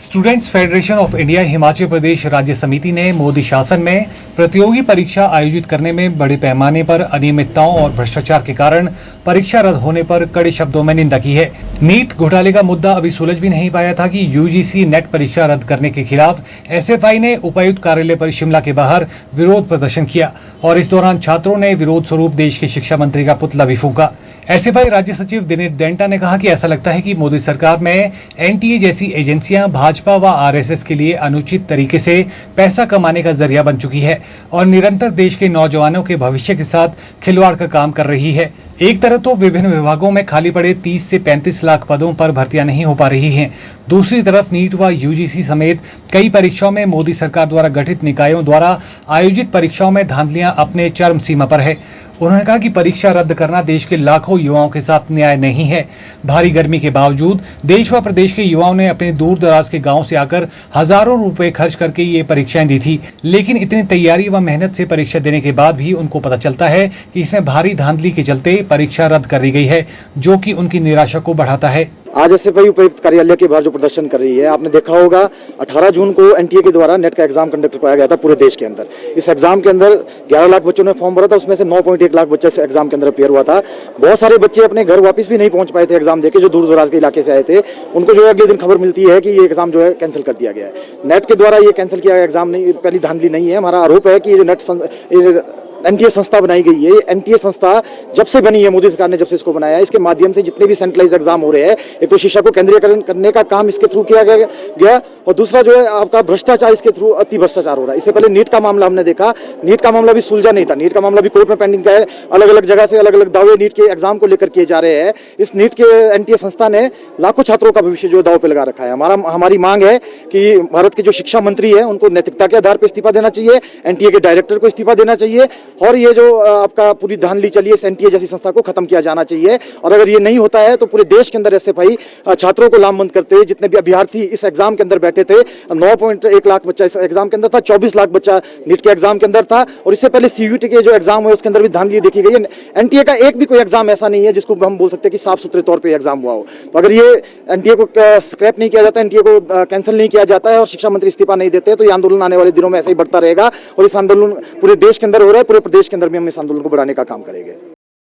Students federation of India Himachal Pradesh राज्य समिति ने मोदी शासन में प्रतियोगी परीक्षा आयोजित करने में बड़े पैमाने पर अनियमितताओं और भ्रष्टाचार के कारण परीक्षा रद्द होने पर कड़े शब्दों में निंदा की है। नीट घोटाले का मुद्दा अभी सुलझ भी नहीं पाया था कि यूजीसी नेट परीक्षा रद्द करने के खिलाफ एसएफआई ने उपायुक्त कार्यालय पर शिमला के बाहर विरोध प्रदर्शन किया और इस दौरान छात्रों ने विरोध स्वरूप देश के शिक्षा मंत्री का पुतला भी फूंका। एसएफआई राज्य सचिव दिनेश देंटा ने कहा कि ऐसा लगता है कि मोदी सरकार में एनटीए जैसी एजेंसियां भाजपा व आरएसएस के लिए अनुचित तरीके से पैसा कमाने का जरिया बन चुकी है और निरंतर देश के नौजवानों के भविष्य के साथ खिलवाड़ का काम कर रही है। एक तरफ तो विभिन्न विभागों में खाली पड़े 30 से 35 लाख पदों पर भर्तियां नहीं हो पा रही हैं, दूसरी तरफ नीट व यूजीसी समेत कई परीक्षाओं में मोदी सरकार द्वारा गठित निकायों द्वारा आयोजित परीक्षाओं में धांधलियां अपने चरम सीमा पर है। उन्होंने कहा कि परीक्षा रद्द करना देश के लाखों युवाओं के साथ न्याय नहीं है। भारी गर्मी के बावजूद देश व प्रदेश के युवाओं ने अपने दूर दराज के गांव से आकर हजारों रुपए खर्च करके ये परीक्षाएं दी थी, लेकिन इतनी तैयारी व मेहनत से परीक्षा देने के बाद भी उनको पता चलता है कि इसमें भारी धांधली के चलते परीक्षा रद्द कर दी गई है, जो कि उनकी निराशा को बढ़ाता है। आज एसएफआई उपायुक्त कार्यालय के बाहर जो प्रदर्शन कर रही है, आपने देखा होगा 18 जून को एनटीए के द्वारा नेट का एग्जाम कंडक्ट कराया गया था पूरे देश के अंदर। इस एग्जाम के अंदर 11 लाख बच्चों ने फॉर्म भरा था, उसमें से 9.1 लाख बच्चे इस एग्जाम के अंदर अपेयर हुआ था। बहुत सारे बच्चे अपने घर वापस भी नहीं पहुंच पाए थे एग्जाम देके, जो दूर दराज के इलाके से आए थे। उनको जो है अगले दिन खबर मिलती है कि ये एग्जाम जो है कैंसिल कर दिया गया है। नेट के द्वारा ये कैंसिल किया गया एग्जाम नहीं, पहली धांधली नहीं है। हमारा आरोप है कि ये नेट एनटीए संस्था बनाई गई है। एनटीए संस्था जब से बनी है, मोदी सरकार ने जब से इसको बनाया है, इसके माध्यम से जितने भी सेंट्रलाइज एग्जाम हो रहे हैं, एक तो शिक्षा को केंद्रीयकरण करने का काम इसके थ्रू किया गया और दूसरा जो है आपका भ्रष्टाचार इसके थ्रू अति भ्रष्टाचार हो रहा है। इससे पहले नीट का मामला हमने देखा, नीट का मामला भी सुलझा नहीं था। नीट का मामला भी कोर्ट में पेंडिंग का है। अलग अलग जगह से अलग अलग दावे नीट के एग्जाम को लेकर किए जा रहे हैं। इस नीट के एनटीए संस्था ने लाखों छात्रों का भविष्य जो दाव पे लगा रखा है। हमारी मांग है कि भारत के जो शिक्षा मंत्री है उनको नैतिकता के आधार पर इस्तीफा देना चाहिए, एनटीए के डायरेक्टर को इस्तीफा देना चाहिए और ये जो आपका पूरी धांधली चली है एनटीए जैसी संस्था को खत्म किया जाना चाहिए। और अगर ये नहीं होता है तो पूरे देश के अंदर एसएफआई छात्रों को लामबंद करते हुए, जितने भी अभ्यर्थी इस एग्जाम के अंदर बैठे थे, 9.1 लाख बच्चा इस एग्जाम के अंदर था, 24 लाख बच्चा नीट के एग्जाम के अंदर था और इससे पहले सीयूईटी के जो एग्जाम हुए उसके अंदर भी धांधली देखी गई है। एनटीए का एक भी कोई एग्जाम ऐसा नहीं है जिसको हम बोल सकते हैं कि साफ सुथरे तौर पर एग्जाम हुआ हो। तो अगर ये एनटीए को स्क्रैप नहीं किया जाता, एनटीए को कैंसिल नहीं किया जाता है और शिक्षा मंत्री इस्तीफा नहीं देते, तो ये आंदोलन आने वाले दिनों में ऐसे ही बढ़ता रहेगा और इस आंदोलन पूरे देश के अंदर हो रहा है। पूरे प्रदेश के अंदर भी हम इस आंदोलन को बढ़ाने का काम करेंगे।